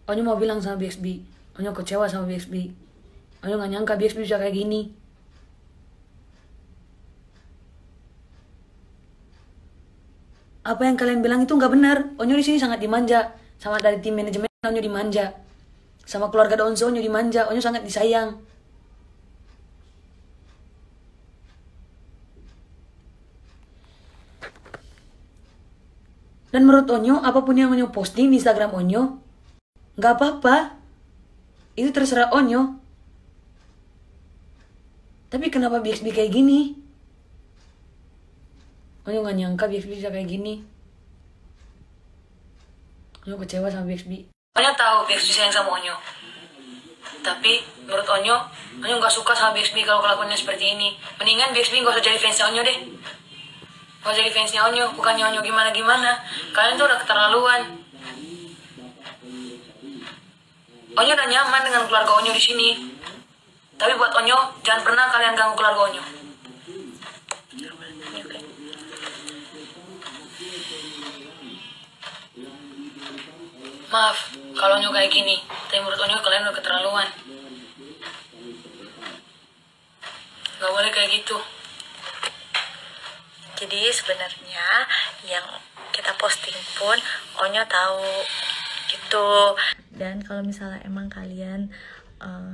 Onyo mau bilang sama BXB, Onyo kecewa sama BXB. Onyo gak nyangka BXB bisa kayak gini. Apa yang kalian bilang itu nggak benar. Onyo di sini sangat dimanja. Sama dari tim manajemen Onyo dimanja. Sama keluarga Donso Onyo dimanja. Onyo sangat disayang. Dan menurut Onyo, apapun yang Onyo posting di Instagram Onyo, nggak apa-apa. Itu terserah Onyo. Tapi kenapa BXB kayak gini? Onyo nggak nyangka BXB bisa kayak gini. Onyo kecewa sama BXB. Onyo tahu BXB sayang sama Onyo. Tapi menurut Onyo nggak suka sama BXB kalau kelakuannya seperti ini. Mendingan BXB nggak usah jadi fansnya Onyo deh. Nggak jadi fansnya Onyo, bukannya Onyo gimana-gimana. Kalian tuh udah keterlaluan. Onyo udah nyaman dengan keluarga Onyo di sini. Tapi buat Onyo, jangan pernah kalian ganggu keluarga Onyo. Maaf kalau Onyo kayak gini. Tapi menurut Onyo kalian udah keterlaluan. Gak boleh kayak gitu. Jadi sebenarnya yang kita posting pun Onyo tahu gitu. Dan kalau misalnya emang kalian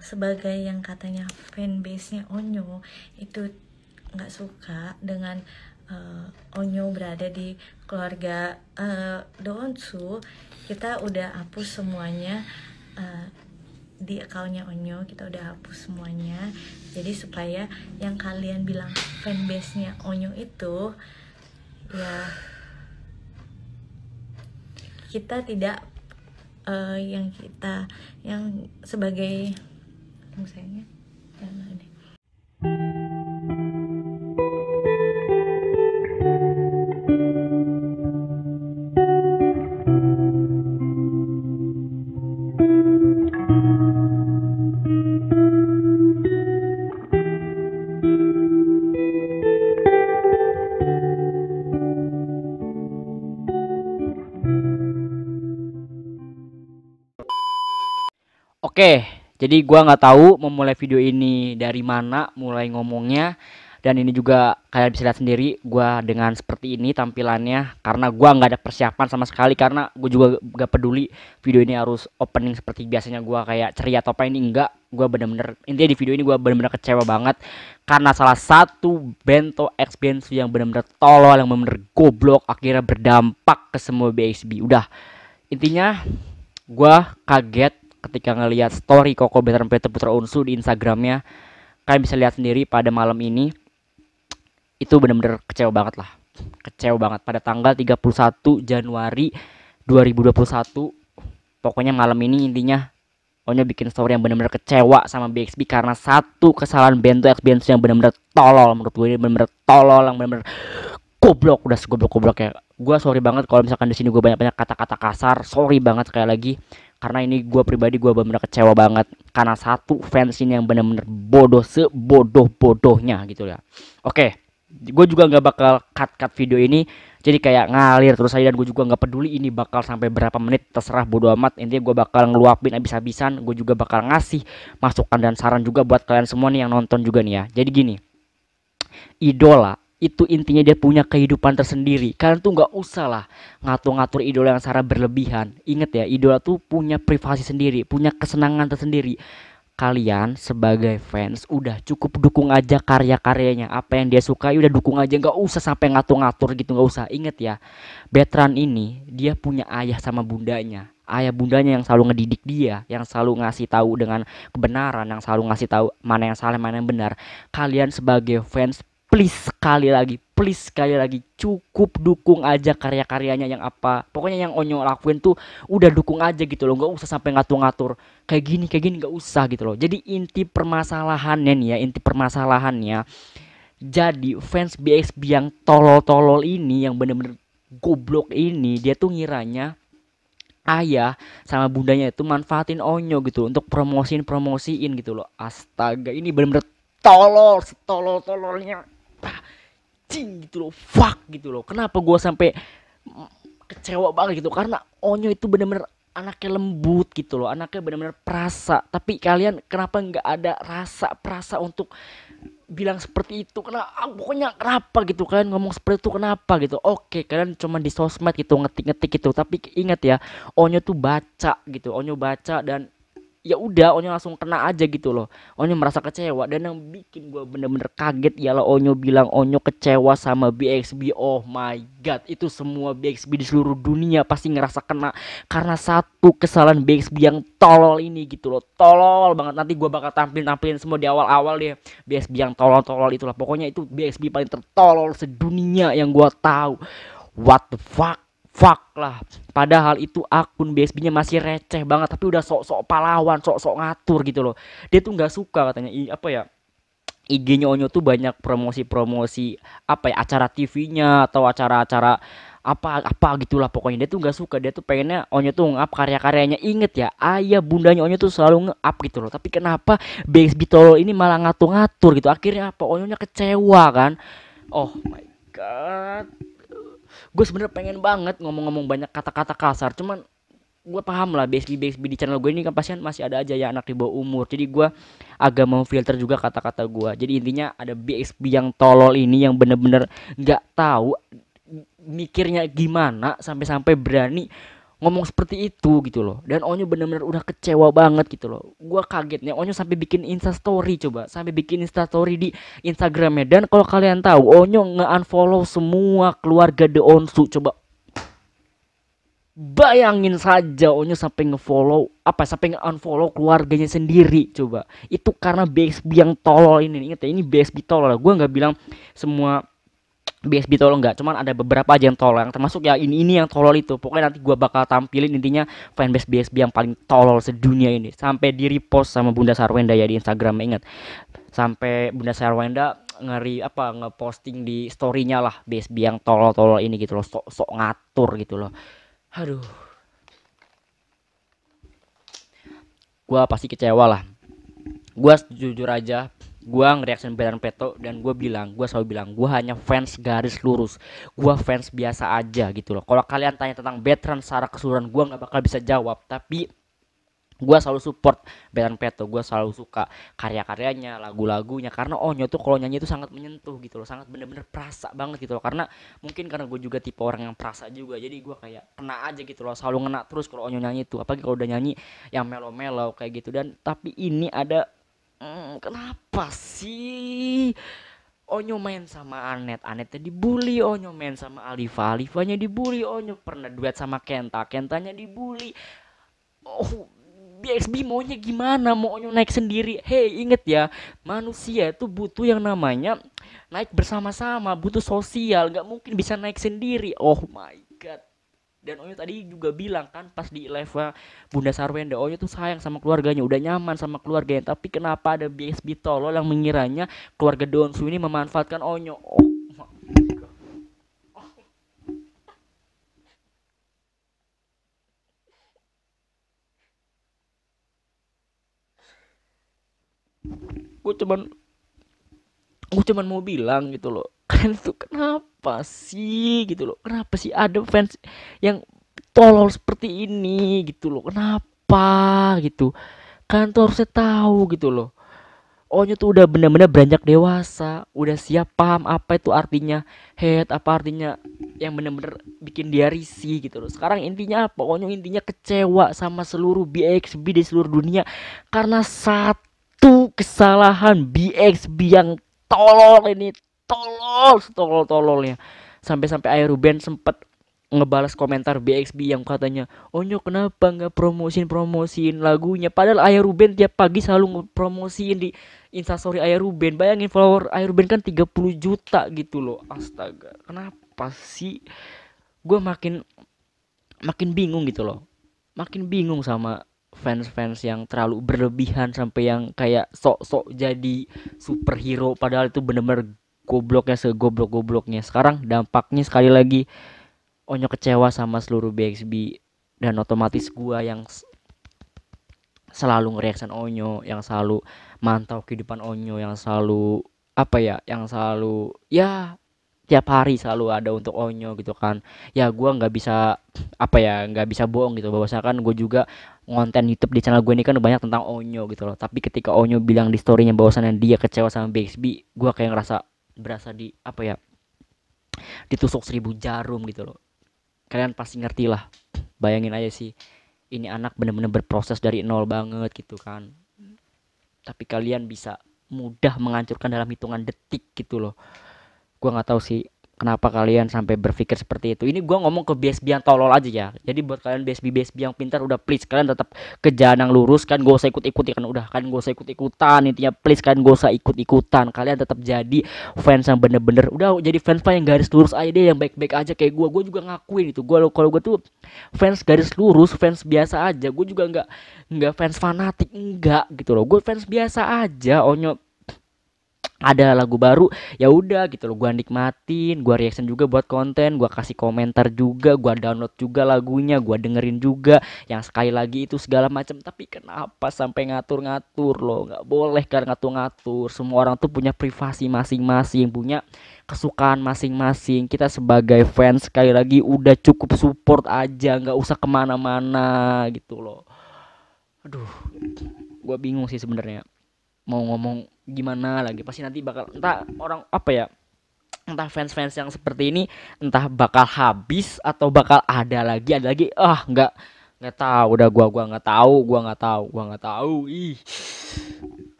sebagai yang katanya fanbase-nya Onyo itu nggak suka dengan Onyo berada di keluarga Donsu, kita udah hapus semuanya di akunnya Onyo, kita udah hapus semuanya. Jadi supaya yang kalian bilang fanbase-nya Onyo itu ya kita tidak yang sebagai misalnya Oke, jadi gua nggak tahu memulai video ini dari mana mulai ngomongnya, dan ini juga kalian bisa lihat sendiri gua dengan seperti ini tampilannya karena gua nggak ada persiapan sama sekali, karena gue juga gak peduli video ini harus opening seperti biasanya gua kayak ceria atau apa, ini enggak. Gua bener-bener intinya di video ini gua bener-bener kecewa banget karena salah satu bento X Bensu yang bener-bener tolol, yang bener-bener goblok akhirnya berdampak ke semua BXB. Udah, intinya gua kaget ketika ngelihat story Koko Veteran Peter Putra Unsu di Instagramnya. Kalian bisa lihat sendiri pada malam ini, itu bener-bener kecewa banget lah. Kecewa banget pada tanggal 31 Januari 2021. Pokoknya malam ini intinya Onyo bikin story yang bener-bener kecewa sama BXB karena satu kesalahan bento X Bensu yang bener-bener tolol. Menurut gue ini bener-bener tolol, yang bener-bener goblok, udah segoblok-goblok ya. Gue sorry banget kalau misalkan di sini gue banyak-banyak kata-kata kasar. Sorry banget sekali lagi. Karena ini gue pribadi gue bener-bener kecewa banget karena satu fans ini yang bener-bener bodoh sebodoh-bodohnya gitu ya. Oke, gue juga nggak bakal cut video ini, jadi kayak ngalir terus aja, dan gue juga nggak peduli ini bakal sampai berapa menit, terserah, bodo amat. Intinya gue bakal ngeluapin abis-abisan. Gue juga bakal ngasih masukan dan saran juga buat kalian semua nih yang nonton juga nih ya. Jadi gini, idola itu intinya dia punya kehidupan tersendiri. Kalian tuh nggak usah lah ngatur-ngatur idola yang secara berlebihan. Ingat ya, idola tuh punya privasi sendiri, punya kesenangan tersendiri. Kalian sebagai fans udah cukup dukung aja karya-karyanya, apa yang dia suka udah dukung aja, nggak usah sampai ngatur-ngatur gitu, nggak usah. Ingat ya, Betran ini dia punya ayah sama bundanya. Ayah bundanya yang selalu ngedidik dia, yang selalu ngasih tahu dengan kebenaran, yang selalu ngasih tahu mana yang salah, mana yang benar. Kalian sebagai fans, please sekali lagi cukup dukung aja karya-karyanya. Yang apa pokoknya yang Onyo lakuin tuh udah dukung aja gitu loh, nggak usah sampai ngatur-ngatur kayak gini nggak usah gitu loh. Jadi inti permasalahannya nih ya, jadi fans BXB yang tolol-tolol ini, yang bener-bener goblok ini, dia tuh ngiranya ayah sama bundanya itu manfaatin Onyo gitu untuk promosiin gitu loh. Astaga, ini bener-bener tolol, setolol-tololnya cing gitu loh, fuck gitu loh. Kenapa gue sampai kecewa banget gitu, karena Onyo itu bener-bener anaknya lembut gitu loh, anaknya benar-benar perasa. Tapi kalian kenapa nggak ada rasa untuk bilang seperti itu? Pokoknya kenapa gitu kalian ngomong seperti itu, kenapa gitu? Oke, kalian cuma di sosmed gitu ngetik-ngetik gitu, tapi ingat ya, Onyo tuh baca gitu, Onyo baca dan ya udah Onyo langsung kena aja gitu loh. Onyo merasa kecewa, dan yang bikin gue bener-bener kaget ialah Onyo bilang Onyo kecewa sama BXB. Oh my god, itu semua BXB di seluruh dunia pasti ngerasa kena karena satu kesalahan BXB yang tolol ini gitu loh. Tolol banget. Nanti gue bakal tampilin semua di awal-awal deh, BXB yang tolol-tolol itulah. Pokoknya itu BXB paling tertolol sedunia yang gue tahu. What the fuck lah. Padahal itu akun BSB-nya masih receh banget, tapi udah sok-sok pahlawan, sok-sok ngatur gitu loh. Dia tuh nggak suka katanya apa ya, IG-nya Onyo tuh banyak promosi-promosi apa ya, acara TV-nya atau acara-acara apa gitulah. Pokoknya dia tuh nggak suka, dia tuh pengennya Onyo tuh nge-up karya-karyanya. Inget ya, ayah bundanya Onyo tuh selalu nge-up gitu loh. Tapi kenapa BXB tolol ini malah ngatur-ngatur gitu? Akhirnya apa, Onyonya kecewa kan. Oh my god, gue sebenarnya pengen banget ngomong-ngomong banyak kata-kata kasar, cuman gue paham lah, BSB di channel gue ini kan pasien masih ada aja ya anak di bawah umur, jadi gue agak mau filter juga kata-kata gue. Jadi intinya ada BSB yang tolol ini yang bener-bener nggak tahu mikirnya gimana sampai-sampai berani ngomong seperti itu gitu loh. Dan Onyo bener-bener udah kecewa banget gitu loh. Gua kagetnya Onyo sampai bikin instastory, coba sampai bikin instastory di Instagramnya. Dan kalau kalian tahu, Onyo nge-unfollow semua keluarga The Onsu. Coba bayangin saja, Onyo sampai nge-follow sampai nge-unfollow keluarganya sendiri. Coba itu karena BSB yang tolol ini. Ingat ya, ini BSB tolol. Gua nggak bilang semua BSB tolol, enggak, cuman ada beberapa aja yang tolol, yang termasuk ya ini yang tolol itu. Pokoknya nanti gua bakal tampilin intinya fanbase BSB yang paling tolol sedunia ini, sampai di repost sama Bunda Sarwenda ya di Instagram. Ingat, sampai Bunda Sarwenda ngeposting di storynya lah BSB yang tolol-tolol ini gitu loh, sok ngatur gitu loh. Aduh, gua pasti kecewa lah. Gua jujur aja, gua nge-reaction Beran Peto, dan gua selalu bilang gua hanya fans garis lurus, gua fans biasa aja gitu loh. Kalau kalian tanya tentang Betran secara keseluruhan, gua nggak bakal bisa jawab, tapi gua selalu support Beran Peto. Gua selalu suka karya-karyanya, lagu-lagunya, karena Onyo tuh kalau nyanyi itu sangat menyentuh gitu loh, sangat bener-bener perasa banget gitu loh. Karena mungkin karena gue juga tipe orang yang perasa juga, jadi gua kayak kena aja gitu loh, selalu ngena terus kalau Onyo nyanyi itu, apalagi kalau udah nyanyi yang melo-melo kayak gitu. Dan tapi ini ada kenapa sih Onyo main sama Anetnya dibully, Onyo main sama Alifanya dibully, Onyo pernah duet sama Kentanya dibully. Oh, BXB maunya gimana? Mau Onyo naik sendiri? Hey, inget ya, manusia itu butuh yang namanya naik bersama-sama, butuh sosial, nggak mungkin bisa naik sendiri. Oh my god. Dan Onyo tadi juga bilang kan pas di live Bunda Sarwenda, Onyo tuh sayang sama keluarganya, udah nyaman sama keluarganya. Tapi kenapa ada BSB tolol yang mengiranya keluarga Donsu ini memanfaatkan Onyo? Oh my god. Gue cuman mau bilang gitu loh, kalian tuh kenapa sih gitu loh, kenapa sih ada fans yang tolol seperti ini gitu loh, kenapa gitu? Kalian tuh harusnya tahu gitu loh, Onyo tuh udah bener-bener beranjak dewasa, udah siap paham apa itu artinya hate, apa artinya yang bener-bener bikin dia risih gitu loh. Sekarang intinya apa? Onyo intinya kecewa sama seluruh BXB di seluruh dunia karena satu kesalahan BXB yang tolol ini, tololnya. Sampai-sampai Ayah Ruben sempet ngebalas komentar BXB yang katanya, Onyo kenapa nggak promosiin lagunya, padahal Ayah Ruben tiap pagi selalu ngepromosiin di instastory Ayah Ruben. Bayangin follower Ayah Ruben kan 30 juta gitu loh. Astaga, kenapa sih? Gue makin bingung gitu loh, makin bingung sama fans-fans yang terlalu berlebihan sampai yang kayak sok-sok jadi superhero, padahal itu bener-bener gobloknya segoblok-gobloknya. Sekarang dampaknya sekali lagi Onyo kecewa sama seluruh BXB, dan otomatis gua yang selalu nge-reaction Onyo, yang selalu mantau kehidupan Onyo, yang selalu yang selalu ya tiap hari selalu ada untuk Onyo gitu kan. Ya gua nggak bisa apa ya, nggak bisa bohong gitu bahwasanya kan gue juga konten YouTube di channel gue ini kan banyak tentang Onyo gitu loh. Tapi ketika Onyo bilang di storynya bahwasannya dia kecewa sama Bixby, gua kayak ngerasa berasa di apa ya, ditusuk 1000 jarum gitu loh. Kalian pasti ngerti lah. Bayangin aja sih, ini anak bener-bener berproses dari nol banget gitu kan, tapi kalian bisa mudah menghancurkan dalam hitungan detik gitu loh. Gua nggak tahu sih kenapa kalian sampai berpikir seperti itu. Ini gua ngomong ke BSB yang tolol aja ya. Jadi buat kalian BSB yang pintar, udah please kalian tetap ke jalan yang lurus kan, gak usah ikut-ikut ya kan, udah kan gak usah ikut-ikutan, intinya please kalian gak usah ikut-ikutan. Kalian tetap jadi fans yang bener-bener, udah jadi fans yang garis lurus aja deh, yang baik-baik aja kayak gua juga ngakuin itu. Gua kalau gua tuh fans garis lurus, fans biasa aja. Gue juga nggak fans fanatik, enggak gitu loh. Gue fans biasa aja. Onyo ada lagu baru ya udah gitu loh, gua nikmatin, gua reaction juga buat konten, gua kasih komentar juga, gua download juga lagunya, gua dengerin juga yang sekali lagi itu segala macam. Tapi kenapa sampai ngatur-ngatur loh? Nggak boleh kan ngatur-ngatur. Semua orang tuh punya privasi masing-masing, punya kesukaan masing-masing. Kita sebagai fans sekali lagi udah cukup support aja, nggak usah kemana-mana gitu loh. Aduh, gua bingung sih sebenarnya mau ngomong gimana lagi. Pasti nanti bakal entah orang apa ya, entah fans-fans yang seperti ini entah bakal habis atau bakal ada lagi, nggak tahu. Udah gua nggak tahu ih.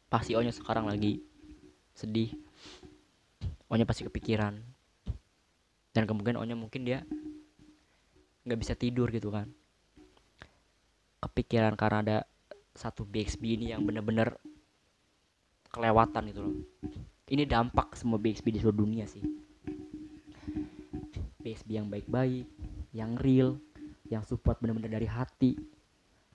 Pasti Onyo sekarang lagi sedih, Onyo pasti kepikiran, dan kemungkinan Onyo mungkin dia nggak bisa tidur gitu kan, kepikiran karena ada satu BXB ini yang bener-bener kelewatan gitu loh. Ini dampak semua BXB di seluruh dunia sih. BXB yang baik-baik, yang real, yang support bener-bener dari hati,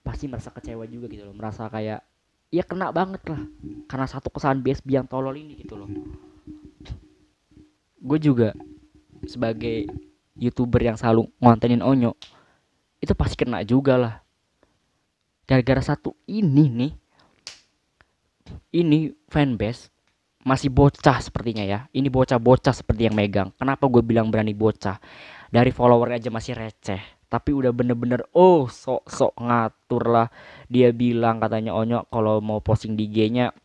pasti merasa kecewa juga gitu loh, merasa kayak ya kena banget lah karena satu kesalahan BXB yang tolol ini gitu loh. Gue juga sebagai YouTuber yang selalu ngontenin Onyo, itu pasti kena juga lah gara-gara satu ini nih. Ini fanbase masih bocah sepertinya ya. Ini bocah-bocah seperti yang megang. Kenapa gue bilang berani bocah? Dari follower aja masih receh, tapi udah bener-bener sok-sok ngatur lah. Dia bilang katanya Onyo kalau mau posting di IG-nya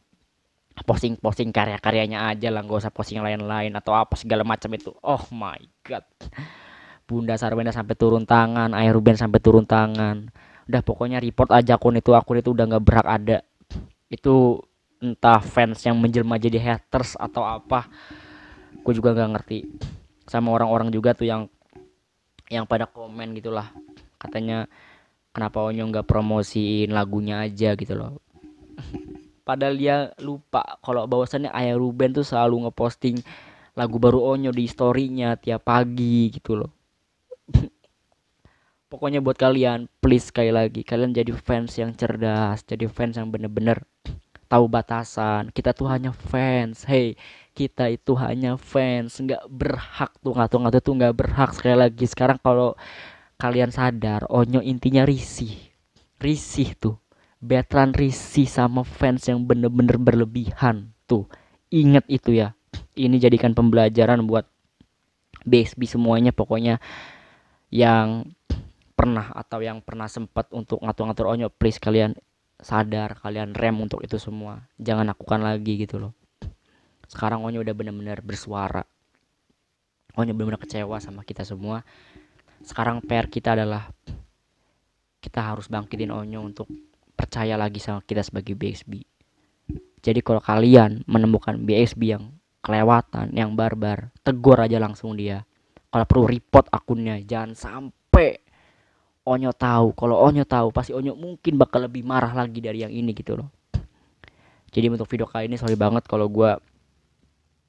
posting karya-karyanya aja lah, gak usah posting lain-lain atau apa segala macam itu. Oh my god, Bunda Sarwenda sampai turun tangan, Ayah Ruben sampai turun tangan. Udah pokoknya report aja akun itu udah nggak berhak ada. Itu entah fans yang menjelma jadi haters atau apa, gue juga nggak ngerti. Sama orang-orang juga tuh yang pada komen gitulah, katanya kenapa Onyo nggak promosiin lagunya aja gitu loh. Padahal dia lupa kalau bahwasannya Ayah Ruben tuh selalu ngeposting lagu baru Onyo di storynya tiap pagi gitu loh. Pokoknya buat kalian, please sekali lagi, kalian jadi fans yang cerdas, jadi fans yang bener-bener tahu batasan. Kita tuh hanya fans, hey, kita itu hanya fans, nggak berhak tuh ngatur-ngatur tuh, nggak berhak. Sekali lagi, sekarang kalau kalian sadar, Onyo intinya risih tuh, veteran risih sama fans yang bener-bener berlebihan tuh. Ingat itu ya, ini jadikan pembelajaran buat BSB semuanya. Pokoknya yang pernah atau yang pernah sempat untuk ngatur-ngatur Onyo, please kalian sadar, kalian rem untuk itu semua, jangan lakukan lagi gitu loh. Sekarang Onyo udah benar-benar bersuara, Onyo benar-benar kecewa sama kita semua. Sekarang PR kita adalah kita harus bangkitin Onyo untuk percaya lagi sama kita sebagai BXB. Jadi kalau kalian menemukan BXB yang kelewatan, yang barbar, tegur aja langsung dia. Kalau perlu report akunnya, jangan sampai Onyo tahu. Kalau Onyo tahu, pasti Onyo mungkin bakal lebih marah lagi dari yang ini gitu loh. Jadi untuk video kali ini sorry banget kalau gue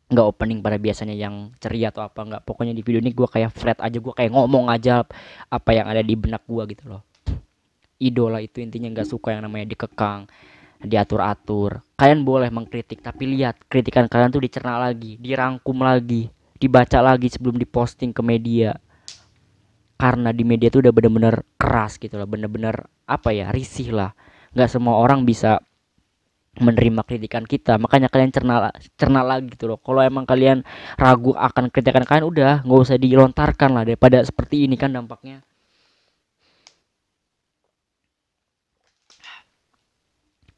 nggak opening pada biasanya yang ceria atau apa, nggak. Pokoknya di video ini gue kayak flat aja, gue kayak ngomong aja apa yang ada di benak gue gitu loh. Idola itu intinya nggak suka yang namanya dikekang, diatur-atur. Kalian boleh mengkritik, tapi lihat kritikan kalian tuh dicerna lagi, dirangkum lagi, dibaca lagi sebelum diposting ke media. Karena di media tuh udah bener-bener keras gitu loh, bener-bener apa ya, risih lah. Nggak semua orang bisa menerima kritikan kita. Makanya kalian cerna lagi gitu loh. Kalau emang kalian ragu akan kritikan kalian, udah nggak usah dilontarkan lah, daripada seperti ini kan dampaknya.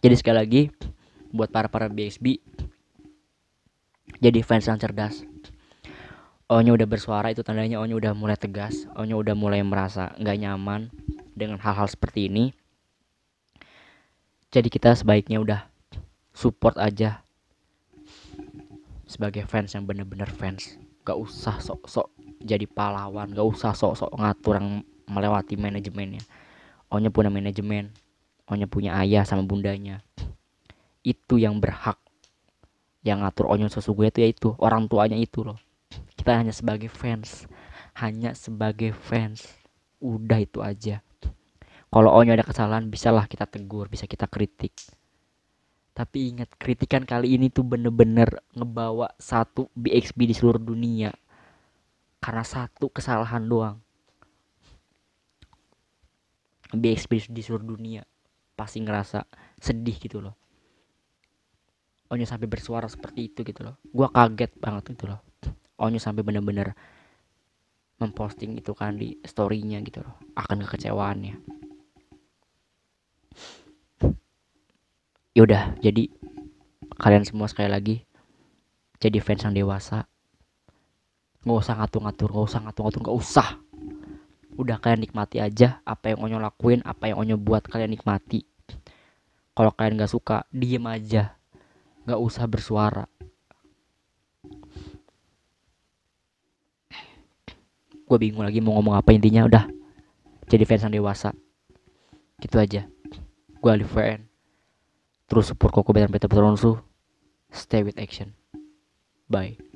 Jadi sekali lagi buat para BXB, jadi fans yang cerdas. Onyo udah bersuara, itu tandanya Onyo udah mulai tegas. Onyo udah mulai merasa nggak nyaman dengan hal-hal seperti ini. Jadi kita sebaiknya udah support aja sebagai fans yang bener-bener fans. Gak usah sok-sok jadi pahlawan, gak usah sok-sok ngatur yang melewati manajemennya. Onyo punya manajemen, Onyo punya ayah sama bundanya. Itu yang berhak yang ngatur Onyo sesungguhnya itu, yaitu orang tuanya itu loh. Kita hanya sebagai fans, udah itu aja. Kalau Onyo ada kesalahan, bisalah kita tegur, bisa kita kritik. Tapi ingat, kritikan kali ini tuh bener-bener ngebawa satu BXB di seluruh dunia karena satu kesalahan doang. BXB di seluruh dunia pasti ngerasa sedih gitu loh. Onyo sampai bersuara seperti itu gitu loh. Gua kaget banget gitu loh. Onyo sampai bener-bener memposting itu kan di storynya gitu loh, akan kekecewaannya. Yaudah, jadi kalian semua sekali lagi jadi fans yang dewasa. Nggak usah ngatur-ngatur, nggak usah. Udah kalian nikmati aja apa yang Onyo lakuin, apa yang Onyo buat, kalian nikmati. Kalau kalian nggak suka, diem aja, nggak usah bersuara. Gue bingung lagi mau ngomong apa, intinya udah jadi fans yang dewasa. Gitu aja. Gue Alif VN. Terus support Koko Betan Beta Petronsu. Stay with action. Bye.